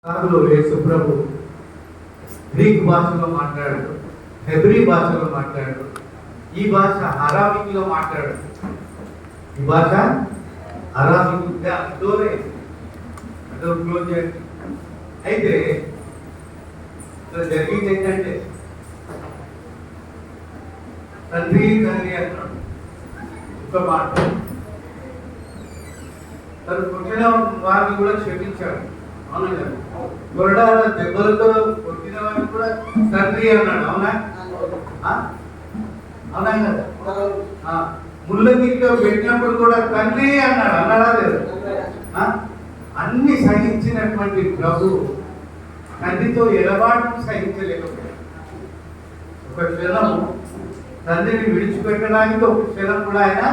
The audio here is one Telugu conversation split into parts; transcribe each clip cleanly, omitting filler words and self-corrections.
సాగులో యేసు ప్రభు గ్రీక్ భాషలో మాట్లాడాడు, హెబ్రీ భాషలో మాట్లాడాడు, ఈ భాష అరాబిక్లో మాట్లాడాడు. ఈ భాష అరాబిక్ డోరే క్లోజ్ చేయండి. అయితే ఇక్కడ జరిగింది ఏంటంటే తండ్రి తండ్రి అంటున్నాడు ఒక మాట. తను పుట్టిన వారిని కూడా క్షమించాడు. అవునా కదా? కొరడాల దెబ్బలతో కొట్టిన వాడిని కూడా తండ్రి అన్నాడు. అవునా? అవునా కదా? ముళ్ళగిట్లో పెట్టినప్పుడు కూడా తండ్రి అన్నాడు. అన్నాడా లేదు? అన్ని సహించినటువంటి ప్రభు తండ్రితో ఎడబాటును సహించలేకపోయాడు. ఒక క్షణం తండ్రిని విడిచిపెట్టడానికి ఒక క్షణం కూడా ఆయన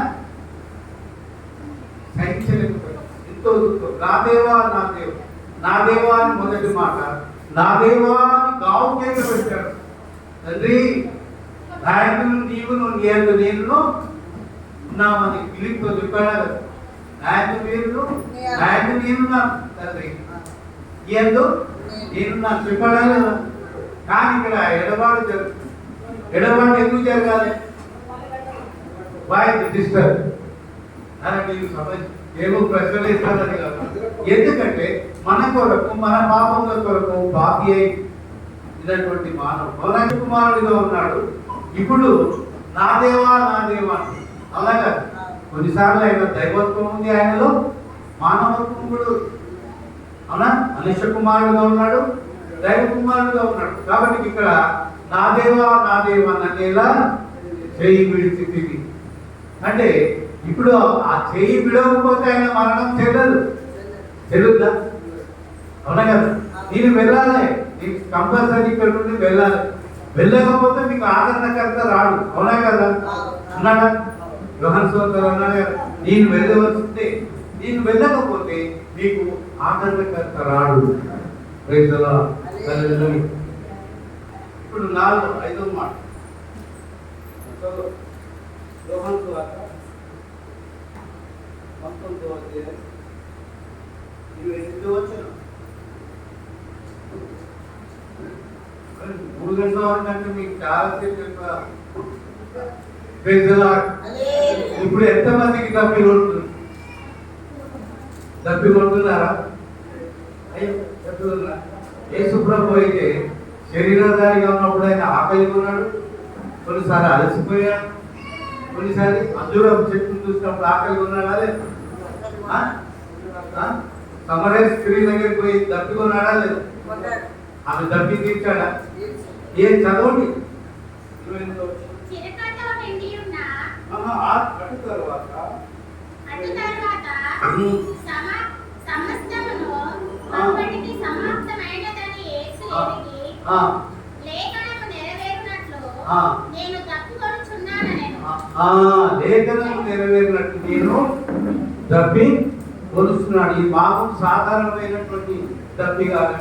సహించలేకపోయాడు. ఎంతో దుఃఖం. నా దేవా నా దేవా నా దేవా అని మొదటి మాట, నా దేవా అని గావు కేక పెట్టాడు. తండ్రి నాయకులు నీవును నీయందు నేను ఉన్నామని పిలిపితో చెప్పాడు. నాయకులు నేను నాయకులు నేనున్నాను తండ్రి, నీయందు నేనున్నాను చెప్పాడా లేదా? కానీ ఇక్కడ ఎడబాటు జరుగుతుంది. ఎడబాటు ఎందుకు జరగాలి? వాయిస్ డిస్టర్బ్ మీకు సమస్య ఏమో ప్రశ్నలు ఇస్తారని కాదు. ఎందుకంటే మన కొరకు మన పాపముల కొరకు పాపి అయినటువంటి మానవుడు కుమారుడిగా ఉన్నాడు. ఇప్పుడు నా దేవా నా దేవా అలాగా కొన్నిసార్లు ఆయన దైవత్వం ఉంది, ఆయనలో మానవత్వం కూడా. అవునా? మనుష్య కుమారుడుగా ఉన్నాడు, దైవ కుమారుడుగా ఉన్నాడు. కాబట్టి ఇక్కడ నా దేవా నన్ను ఎలా చేయి విడిచి అంటే ఇప్పుడు ఆ చేయి విడవకపోతే ఆయన మరణం చెల్లుద్దా? అవునా కదా? నేను వెళ్ళాలి, నీకు కంపల్సరీ ఇక్కడ నుండి వెళ్ళాలి. వెళ్ళకపోతే మీకు ఆదరణకర్త రాడు. అవునా కదా? అన్నాడా? యోహాను సువార్తలో అన్నాడు కదా, నేను వెళ్ళవలసిందే, నేను వెళ్ళకపోతే నీకు ఆదరణకర్త రాడు. Praise the Lord. హల్లెలూయా. ఇప్పుడు 5వ మాట యోహాను సువార్త 19వ అధ్యాయం 28వ వచనం. 3 గంటల వరకు అంటే మీకు చాలా సేపు చెప్పాలి. Praise the lord. ఇప్పుడు ఎంతమందికి తప్పి కొడుతున్నారా? అయ్యో చెప్తున్నా. యేసు ప్రభు అయితే శరీరధారిగా ఉన్నప్పుడు ఆయన ఆకలి కొన్నాడు, కొన్నిసార్లు అలసిపోయాడు, కొన్నిసార్లు అంజూరం చెట్టును చూసినప్పుడు ఆకలి ఉన్నాడా లేదు? సమరయ స్త్రీ దగ్గరికి పోయి దప్పికొన్నాడా లేదు? ఆమె దప్పి తీర్చాడా? ఏం చదవండి. లేఖనము నెరవేరినట్టు నేను దప్పి కొలుస్తున్నాడు. ఈ పాపం సాధారణమైనటువంటి దప్పి కాదు.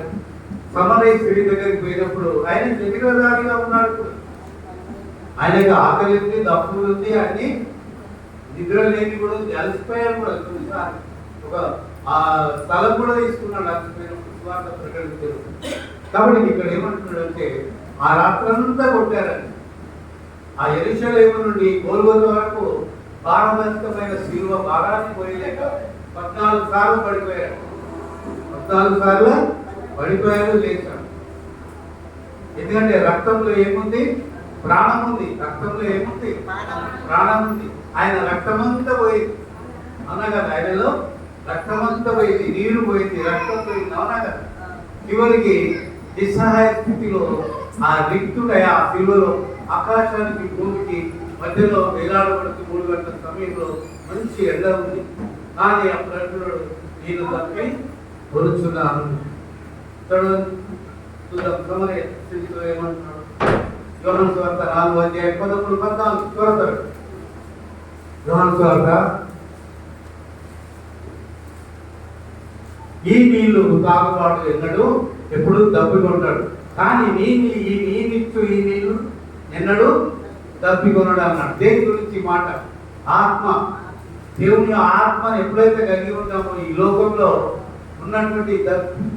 సమరయ స్త్రీ దగ్గరికి పోయినప్పుడు ఆయన శరీరధారిగా ఉన్నాడు. ఆయనకి ఆకలి ఉంది, దప్పు ఉంది, అన్ని నిద్ర లేని కూడా అలసిపోయాడు కూడా. కొన్నిసార్లు ఒక స్థలం కూడా తీసుకున్నాడు అలసిపోయినప్పుడు స్వార్థ ప్రకటించారు. కాబట్టి ఇక్కడ ఏమంటున్నాడు అంటే ఆ రాత్రంతా కొట్టారని. ఆ యెరూషలేము నుండి గోల్గొతా వరకు పారదర్శకమైన శిలువ భారాన్ని పోయలేక 14 సార్లు పడిపోయాడు. 14 సార్లు పడిపోయాడు, లేచాడు. ఎందుకంటే రక్తంలో ఏముంది? ప్రాణం ఉంది. రక్తంలో ఏముంది? ప్రాణం ఉంది. ఆయన రక్తమంతా పోయింది. అవునా కదా? ఆయనలో రక్తమంతా పోయింది, నీరు పోయింది, రక్తం పోయింది. అవునా కదా? చివరికి నిస్సహాయ స్థితిలో ఆ రిక్తుడై ఆ శిలువలో ఆకాశానికి భూమికి మధ్యలో వేలాడబడుతూ 3 గంటల సమయంలో మంచి ఎండ ఉంది. కానీ అప్పుడు అంటున్నాడు, నేను తప్పి కొలుచున్నాను. సమరయ స్థితిలో ఏమంటున్నాడు? యోహాను సువార్త 4వ అధ్యాయం 13-14 చూడతాడు. యోహాను సువార్త ఈ నీళ్లు తాగుబాటు ఎన్నడు ఎప్పుడు దప్పికొంటాడు, కానీ ఈ నీళ్లు ఎన్నడు దప్పికొనడు అన్నాడు. దేని గురించి మాట? ఆత్మ. దేవుని ఆత్మను ఎప్పుడైతే కలిగి ఉంటామో ఈ లోకంలో ఉన్నటువంటి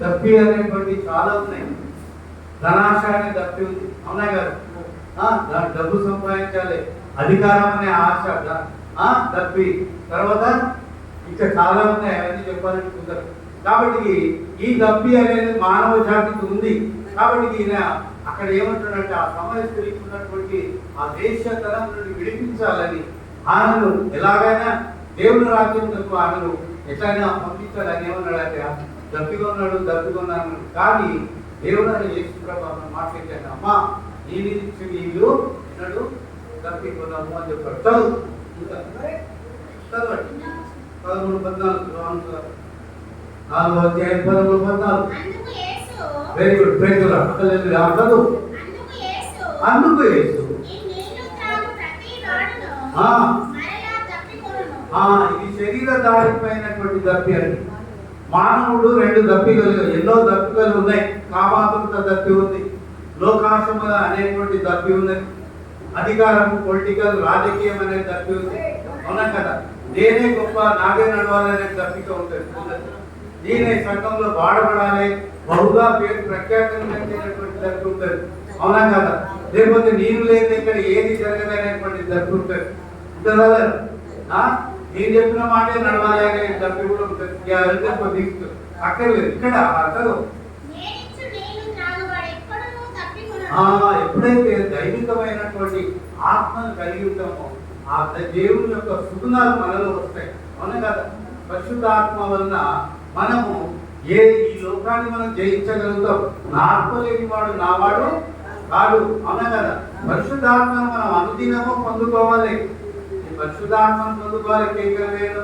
దప్పి అనేటువంటి చాలా ఉన్నాయి. ధనాశ అనే దప్పి ఉంది, అవునా గారు? డబ్బు సంపాదించాలి, అధికారం అనే ఆశ దప్పి. తర్వాత ఇంకా చాలా ఉన్నాయి, అవన్నీ చెప్పాలని కుదరదు. కాబట్టి ఈ దప్పి అనేది మానవ జాతికి ఉంది. కాబట్టి ఈయన అక్కడ ఏమంటున్నట్టు ఆ సమయ స్త్రీకి ఉన్నటువంటి ఆ దేశతనం నుండి విడిపించాలని, ఆమెను ఎలాగైనా దేవుని రాజ్యంలో ఆమెను ఎట్లయినా పంపించాలని ఏమన్నాడంటే దప్పిగా ఉన్నాడు. కానీ దేవుడు యేసు ప్రభు మాట్లాడాను, అమ్మా నీళ్ళు ఇచ్చి నీళ్ళు ఎన్నడు దప్పికొన్నాము అని చెప్పాడు. చదవండి 13-14 4వ అధ్యాయం 13-14. Very good, praise the lord. అందుకు యేసు ఇది శరీరధారిపోయినటువంటి దప్పి అండి. మానవుడు 2 దప్పికలు, ఎన్నో దప్పికలు ఉన్నాయి. కామాతురత దప్పి ఉంది, లోకాశమ అనేటువంటి దప్పి ఉన్నది, అధికారం పొలిటికల్ రాజకీయం అనే దప్పి ఉంది, అవునా కదా? నేనే గొప్ప, నాగే నడవాలనే దప్పిక ఉంటుంది. నేనే సంఘంలో వాడబడాలి, బహుగా పేరు ప్రఖ్యాతం చెందినటువంటి దప్పి ఉంటుంది, అవునా కదా? లేకపోతే నేను లేదు ఇక్కడ ఏది జరగదనేటువంటి దప్పి ఉంటుంది. ఉంటుందా? నేను చెప్పిన మాటే నడవాలి అనే దప్పి కూడా ఉంటుంది. అక్కర్లేదు ఇక్కడ అసలు ఎప్పుడైతే దైవికమైనటువంటి ఆత్మను కలిగి ఉంటామో ఆ దేవుని యొక్క సుగుణాలు మనలో వస్తాయి, అవునా కదా? పరిశుద్ధాత్మ వలన మనము ఈ లోకాన్ని మనం జయించగలుగుతాం. నా ఆత్మ లేని వాడు నావాడు కాదు, అవునా కదా? పరిశుద్ధాత్మను మనం అనుదినము పొందుకోవాలి. ఈ పరిశుద్ధాత్మను పొందుకోవాలి. కేకలు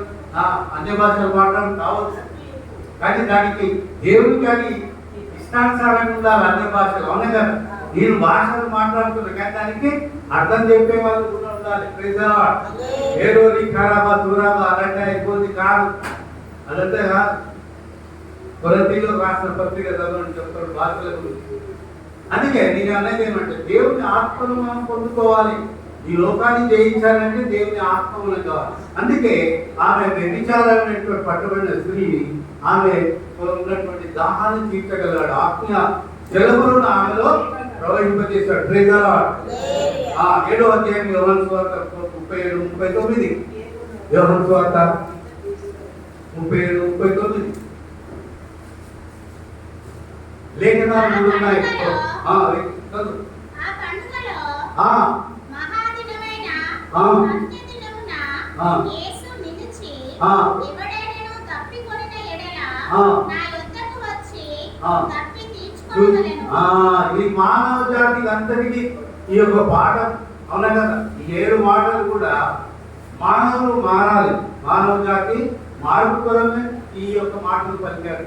అన్య భాషలు మాట్లాడడం కావచ్చు, కానీ దానికి దేవుడు కానీ ఇష్టానుసారంగా ఉండాలి. అన్య భాషలు, అవునా కదా? నేను భాషలు మాట్లాడుతున్నా కానీ దానికి అర్థం చెప్పే వాళ్ళు కూడా ఉండాలి. ఏదో ఖరాబా దూరాబా అలాంటి అయిపోయింది కాదు, అదంతా కాదు. కొరతీలో రాసిన పత్రిక చదవని చెప్తాడు భాషల గురించి. అందుకే నేను అనేది ఏమంటే దేవుని ఆత్మను మనం పొందుకోవాలి. ఈ లోకాన్ని జయించాలంటే దేవుని ఆత్మ మనకు కావాలి. అందుకే ఆమె వ్యభిచారమైనటువంటి పట్టబడిన స్త్రీని ఆమె ఉన్నటువంటి దాహాన్ని తీర్చగలడు. ఆత్మీయ జలములను ఆమెలో ప్రవహింపజేశాడు. 7వ అధ్యాయం యోహాను సువార్త 37-39. యోహాను సువార్త 37-39 లేఖనాలు ఉన్నాయి. ఈ మానవ జాతికి అంతటికి ఈ యొక్క పాఠం, అవునా కదా? ఈ 7 మాటలు కూడా మానవులు మారాలి, మానవ జాతి మార్పు కొరమే ఈ యొక్క మాటలు పలికారు.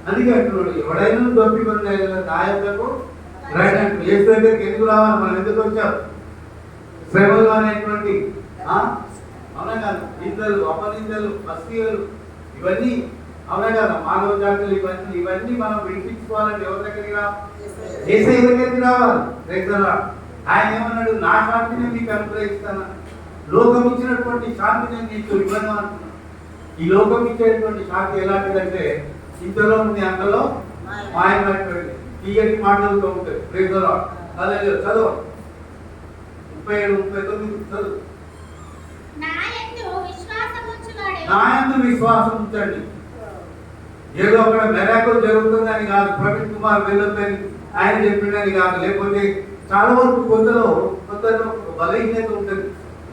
అందుకే అంటున్నాడు, ఎవడైనా దొప్పికొన్న నాయకులకు రైట్ ఏ దగ్గరికి ఎందుకు రావాలి, మనం ఎందుకు వచ్చాం? శ్రమలు అనేటువంటి, అవునా కదా? నిందలు, అపనిందలు, అస్థియలు, ఇవన్నీ, అవునా కదా? మానవ జాతులు ఇవన్నీ మనం విడిపించుకోవాలంటే ఎవరి దగ్గరికి రావాలి? యేసయ్య దగ్గరికి రావాలి. ఆయన ఏమన్నాడు? నా శాంతిని మీకు అనుగ్రహిస్తాను, లోకం ఇచ్చినటువంటి శాంతిని నీకు ఇవ్వను అంటున్నాను. ఈ లోకం ఇచ్చేటువంటి శాంతి ఎలాంటిదంటే ఇంతలో ఉంది అంతలో మాయమైపోయింది, తీయటి మాటలతో ఉంటుంది. చదువు 37-39 చదువు. నాయందు విశ్వాసం ఉంచండి. ఏదో అక్కడ మెరాకులు జరుగుతుందని కాదు, ప్రవీణ్ కుమార్ వెళ్ళొద్దని ఆయన చెప్పిండని కాదు, లేకపోతే చాలా వరకు కొందరు బలహీనత ఉంటుంది.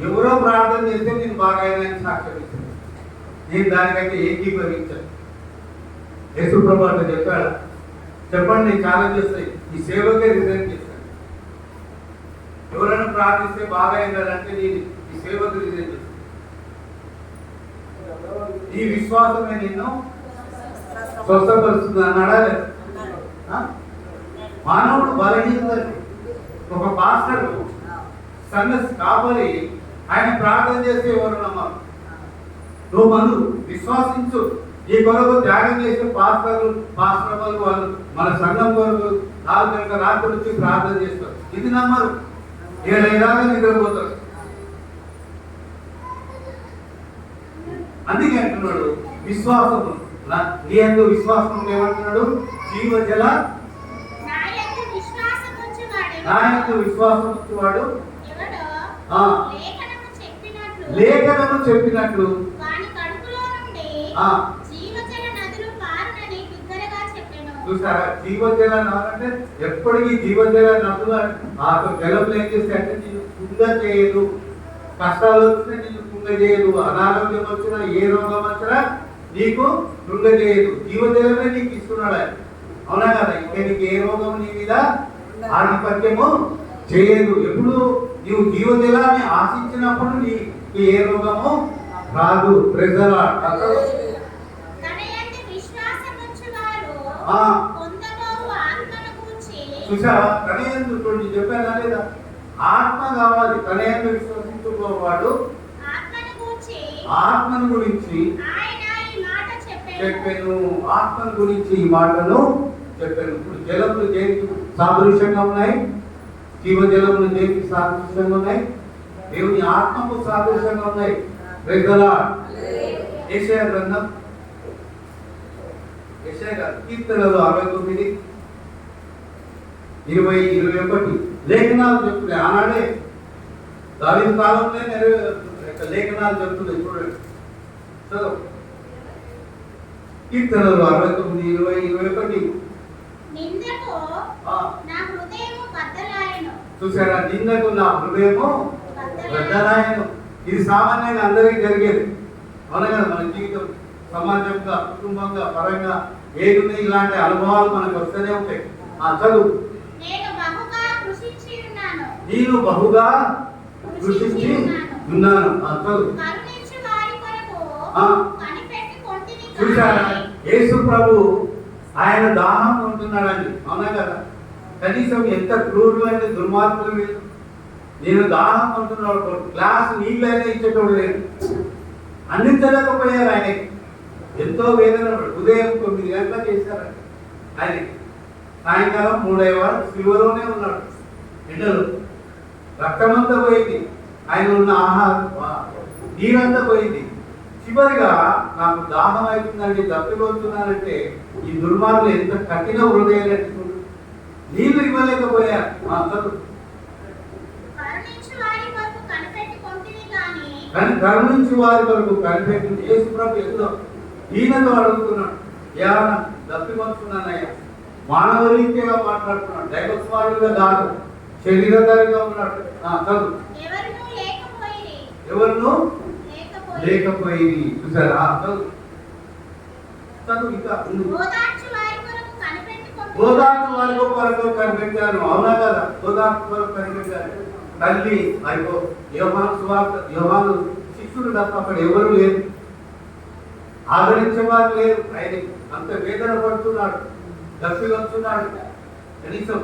ఎవరో ప్రార్థన చేస్తే నేను బాగా అయినా సాక్ష్యం ఇస్తాను. నేను దానికైతే ఏకీభవించాను. యేసు ప్రభు అంటే చెప్పాడు, చెప్పండి, నేను ఛాలెంజ్ చేస్తాయి, ఈ సేవకే రిజైన్ చేస్తాను. ఎవరైనా ప్రార్థిస్తే బాగా అయిందంటే నేను ఈ సేవకు రిజైన్ చేస్తాను. ఈ విశ్వాసమే నిన్ను స్వస్థపరుస్తుంది అన్నాడా? మానవుడు బలహీనతండి. ఒక పాస్టర్ సన్నస్ కాపరి ఆయన ప్రార్థన చేస్తే ఎవరు నమ్మరు. నువ్వు మను విశ్వాసించు, ఈ కొరకు త్యాగం చేసే పాస్టర్ వాళ్ళు మన సంఘం కొరకు 4 గంటల రాత్రి నుంచి ప్రార్థన చేస్తారు. ఇది నమ్మరు, ఏదైనా నిద్రపోతారు. అందుకే అంటున్నాడు విశ్వాసము నీ యందు విశ్వాసం ఏమంటున్నాడు? జీవజల నా యందు విశ్వాసం ఉంచువాడు లేఖనము చెప్పినట్లు వాని కడుపులో నుండి జీవజల నదులు పారునని బిగ్గరగా చెప్పెను. చూసారా? జీవజల నదులు అంటే ఎప్పటికీ జీవజల నదులు ఆ జలంలో ఏం చేస్తాయంటే నేను కుంగ చేయదు, కష్టాలు వచ్చినా నేను కుంగ చేయదు, అనారోగ్యం వచ్చినా ఏ రోగం వచ్చినా నీకు కుంగ చేయదు, జీవజలమే నీకు ఇస్తున్నాడు ఆయన. అవునా కదా? ఇంకా నీకు ఏ రోగం నీ మీద ఆధిపత్యము చేయదు. ఎప్పుడు నీవు జీవజలాన్ని ఆశించినప్పుడు నీకు ఏ రోగము రాదు. ప్రజల చూసావా? తనయందు చూడండి, చెప్పానా లేదా? ఆత్మ కావాలి. తనయందు విశ్వసించుకోవాడు ఆత్మను గురించి చెప్పాను. ఆత్మను గురించి ఈ మాటను చెప్పాను. ఇప్పుడు జలములు దేనికి సాదృశ్యంగా ఉన్నాయి? జీవజలములు దేనికి సాదృశ్యంగా ఉన్నాయి? దేవుని ఆత్మకు సాదృశ్యంగా ఉన్నాయి. యెషయా గ్రంథం కీర్తనలు 69, 20, 21 లేఖనాలు చెప్తున్నాయి. ఆనాడే దావీదు కాలంలోనే లేఖనాలు చెప్తున్నాయి. చూడండి, కీర్తనలు 69, 20, 21 చూసారా? నిందకు నా హృదయము బద్దలాయను. ఇది సామాన్యంగా అందరికీ జరిగేది. అవునా కదా? మన జీవితం సమాజంగా, కుటుంబంగా, పరంగా ఏది ఇలాంటి అనుభవాలు మనకు వస్తూనే ఉంటాయి. చదువు. నేను బహుగా కృషించి ఉన్నాను. చదువు. చూసారా? యేసు ప్రభు ఆయన దాహం ఉంటున్నాడని. అవునా కదా? కనీసం ఎంత క్రూరులు అంటే దుర్మార్గులు లేదు. నేను దాహం ఉంటున్నాడు, గ్లాస్ నీళ్ళైనా ఇచ్చేటోడు లేదు. అందించలేకపోయారు ఆయన. ఎంతో వేదన. ఉదయం 9 గంటలకు చేశారండి ఆయన. సాయంకాలం 3 సిలువలోనే ఉన్నాడు. ఎండలు రక్తమంతా పోయింది, ఆయన ఉన్న ఆహారం నీరంతా పోయింది. చివరిగా నాకు దాహం అవుతుందండి, దప్పిపోతున్నానంటే ఈ దుర్మార్గులు ఎంత కఠిన హృదయాలు, నీళ్లు ఇవ్వలేకపోయారు. కానీ కరుణించి వారి వరకు కనిపెట్టింది. యేసు ప్రభు ఎంతో ఈయనతో అడుగుతున్నాడు, ఏమన్నా దప్పిపోతున్నానయ్యా. మానవ రీతిగా మాట్లాడుతున్నాడు, దైవస్వామిగా కాదు, శరీరధారిగా ఉన్నాడు. చదువు. ఎవరు లేకపోయి చూసారా? చదువు. ఇంకా గోదావరి వరకు కనిపెట్టాను. అవునా కదా? గోదావరి వరకు కనిపెట్టాను. తల్లి అయిపో యోహాను శిష్యుడు తప్ప అక్కడ ఎవరు లేరు, ఆదరించేవారు లేరు. ఆయన అంత వేదన పడుతున్నాడు, దప్పి వస్తున్నాడు. కనీసం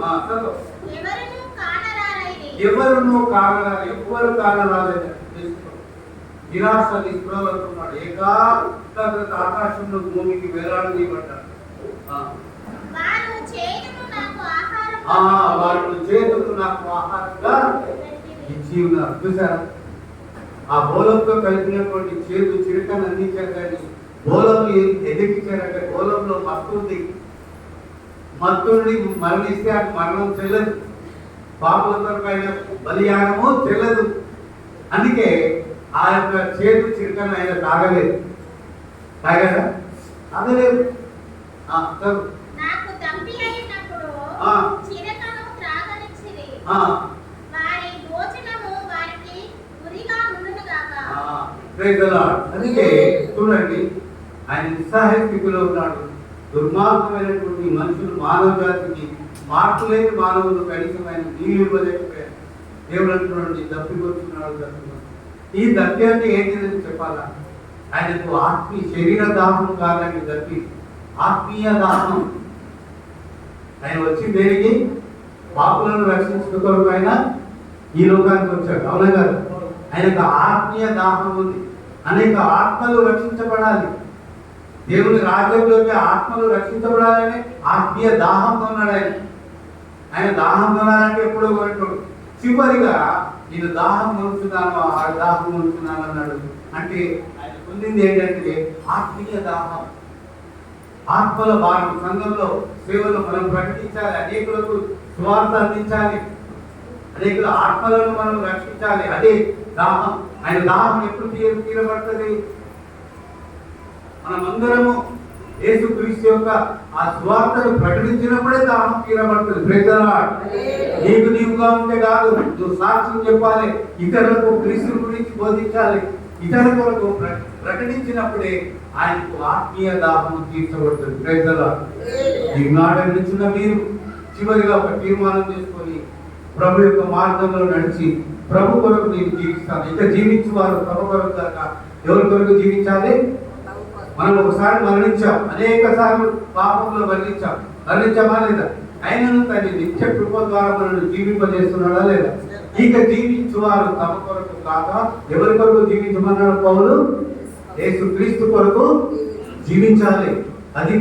ఎవ్వరు కానరాలేదు. నిరాశ నిస్పృహలున్నాడు. ఏకాగ్రత ఆకాశంలో భూమికి వేలాడదీయబడ్డాడు. వాళ్ళు చేతులు నాకు ఆహారంగా ఇచ్చి ఉన్నారు. చూసారా? ఆ బోలంతో కలిపినటువంటి చేతు చిరకను అందించారు. కానీ బోలం ఎదిగించారంటే బోలంలో మత్తుంది. మత్తుని మరణిస్తే అది మరణం చెల్లదు, పాపులతో బలియానము చెల్లదు. అందుకే ఆ యొక్క చేతు చిరకను ఆయన తాగలేదు. తాగారా? తాగలేదు. అందుకే చూడండి, ఆయన నిస్సహాయ స్థితిలో ఉన్నాడు. దుర్మార్గమైనటువంటి మనుషులు, మానవ జాతికి మార్పు లేని మానవులు కనీసం ఆయన నీళ్ళు ఇవ్వలేకపోయారు. దేవుడు అంటున్నాడు, దప్పికొచ్చున్నాడు. ఈ దప్పి అంటే ఏంటిదని చెప్పాలా? ఆయనకు ఆత్మీయ శరీర దాహం కాదండి దప్పి, ఆత్మీయ దాహం. ఆయన వచ్చి దేనికి? పాపులను రక్షించడం కొరకు ఆయన ఈ లోకానికి వచ్చాడు. అవునా కదా? ఆయనకు ఆత్మీయ దాహం ఉంది. అనేక ఆత్మలు రక్షించబడాలి. దేవుని రాజ్యంలోకి ఆత్మలు రక్షించబడాలని ఆత్మీయ దాహంతో ఉన్నాడు ఆయన. ఆయన దాహం కొనాలంటే ఎప్పుడో కొట్టాడు. చివరిగా నేను దాహం కొనుక్కున్నాను, ఆ దాహం కొనుక్కున్నాను అన్నాడు. అంటే ఆయన పొందింది ఏంటంటే ఆత్మీయ దాహం. ఆత్మల భారం. సంఘంలో సేవలు మనం ప్రకటించాలి, అనేకులకు సువార్త అందించాలి, అనేకుల ఆత్మలను మనం రక్షించాలి. అదే దాహం. ఆయన దాహం ఎప్పుడు తీరబడుతుంది? మనమందరము యేసుక్రీస్తు యొక్క ఆ సువార్తను ప్రకటించినప్పుడే దాహం తీరబడుతుంది. Praise the lord. నీవుగా ఉంటే కాదు, నువ్వు సాక్ష్యం చెప్పాలి, ఇతరులకు క్రీస్తు గురించి బోధించాలి, ఇతరులకు ప్రకటించినప్పుడే ఆయనకు ఆత్మీయ దాహం తీర్చబడుతుంది. Praise the Lord. ఈనాడు నిలిచిన మీరు చివరిగా ఒక తీర్మానం చేసుకొని ప్రభు యొక్క మార్గంలో నడిచి ప్రభు కొరకు నేను జీవిస్తాను. ఇక జీవించు వారు ప్రభు కొరకు కాక ఎవరి కొరకు జీవించాలి? మనం ఒకసారి మరణించాం, అనేక సార్లు పాపంలో మరణించామా లేదా? ఆయనను తన నిత్య కృప ద్వారా మనల్ని జీవింపజేస్తున్నాడా లేదా? ఇక జీవించువారు తమ కొరకు కాక ఎవరి కొరకు జీవించమన్నాడు పౌలు? యేసుక్రీస్తు కొరకు జీవించాలి. అది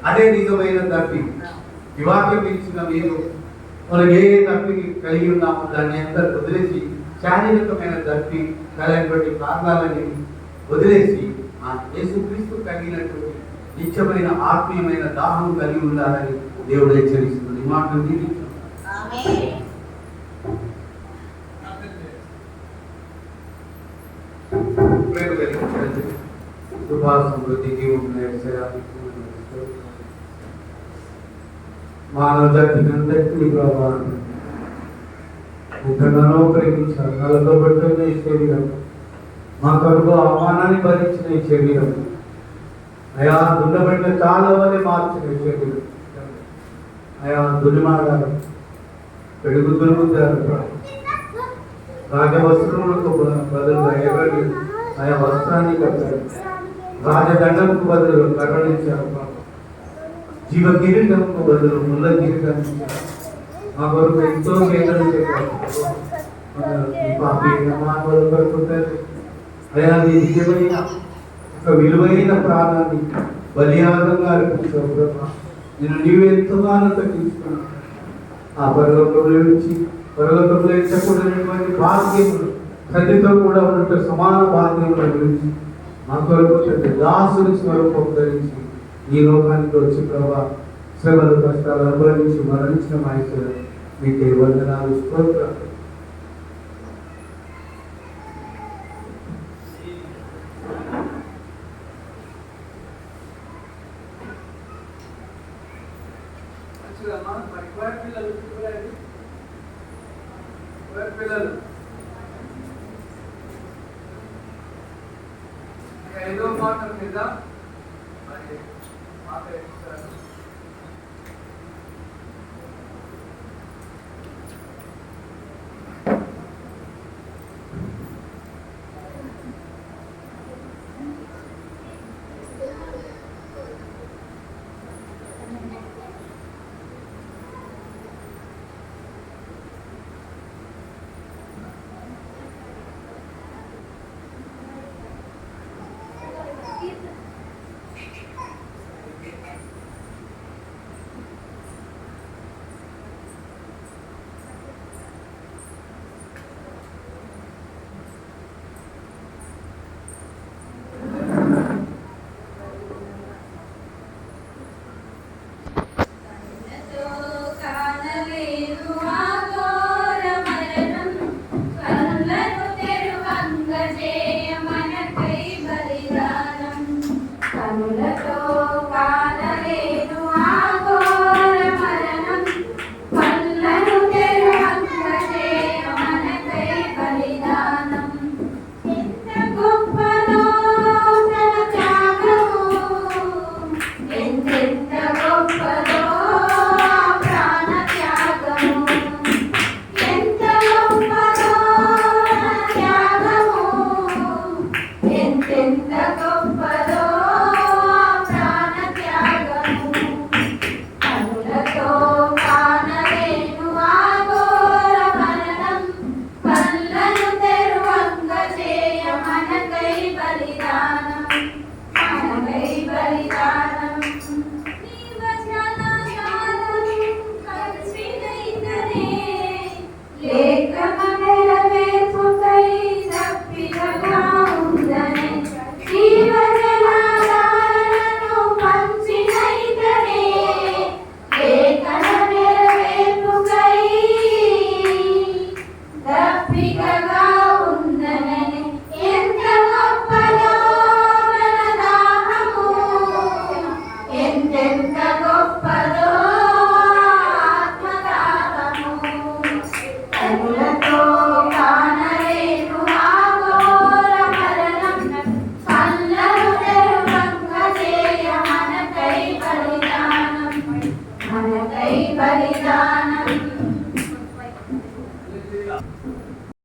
అదే నిజమైన దప్పి. ఈ వాక్యం ఇచ్చిన మీరు మనం ఏ దప్పికి కలిగి ఉన్నామో దాన్ని అంతా వదిలేసి శారీరకమైన దప్పి కలిగినటువంటి కారణాలని వదిలేసి ఆ యేసుక్రీస్తు కలిగినటువంటి నిత్యమైన ఆత్మీయమైన దాహం కలిగి ఉండాలని దేవుడు హెచ్చరిస్తుంది. ఈ మాటను దీవించు. ప్రేమ కలిగించండి. కృపా సమృద్ధికి మానవ జాతికి అందరికీ ప్రభావం ముఖ్యంగానో ప్రేమించారు. నలగబెట్టుకున్న ఈ శరీరం, మా కొరకు అవమానాన్ని భరించిన ఈ శరీరం, అయా దున్నబెట్టిన చాలా వల్లే మార్చిన ఈ శరీరం, అయా దునిమాడారు, పెడుగు దులుగుతారు, రాజవస్త్రములకు బదులుగా ఎగడి ఆయా వస్త్రాన్ని కట్టారు, రాజదండముకు బదులు కరుణించారు, జీవ కిరీటంకు బదులు ముళ్ళ కిరీటం ఇచ్చారు. మా కొరకు ఎంతో వేదన చెప్పారు. అయా నీ నిజమైన ఒక విలువైన ప్రాణాన్ని బలియాగంగా అర్పించావు ప్రభా. నేను నీవెంతగానో తగ్గించుకున్నాను. ఆ పరలోకంలో నుంచి పరలోకంలో ఇచ్చకూడనటువంటి భాగ్యములు, తండ్రితో కూడా ఉన్నట్టు సమాన భాగ్యముల గురించి మా కొరకు దాసుని స్వరూపం ధరించి ఈ లోకానికి వచ్చి ప్రభా శ్రమలు కష్టాలు అనుభవించి మరణించిన మా ఈశ్వరుడు మీకే వందనాలు, స్తోత్రాలు. పిల్లలు ఐదో మాట మీద మరి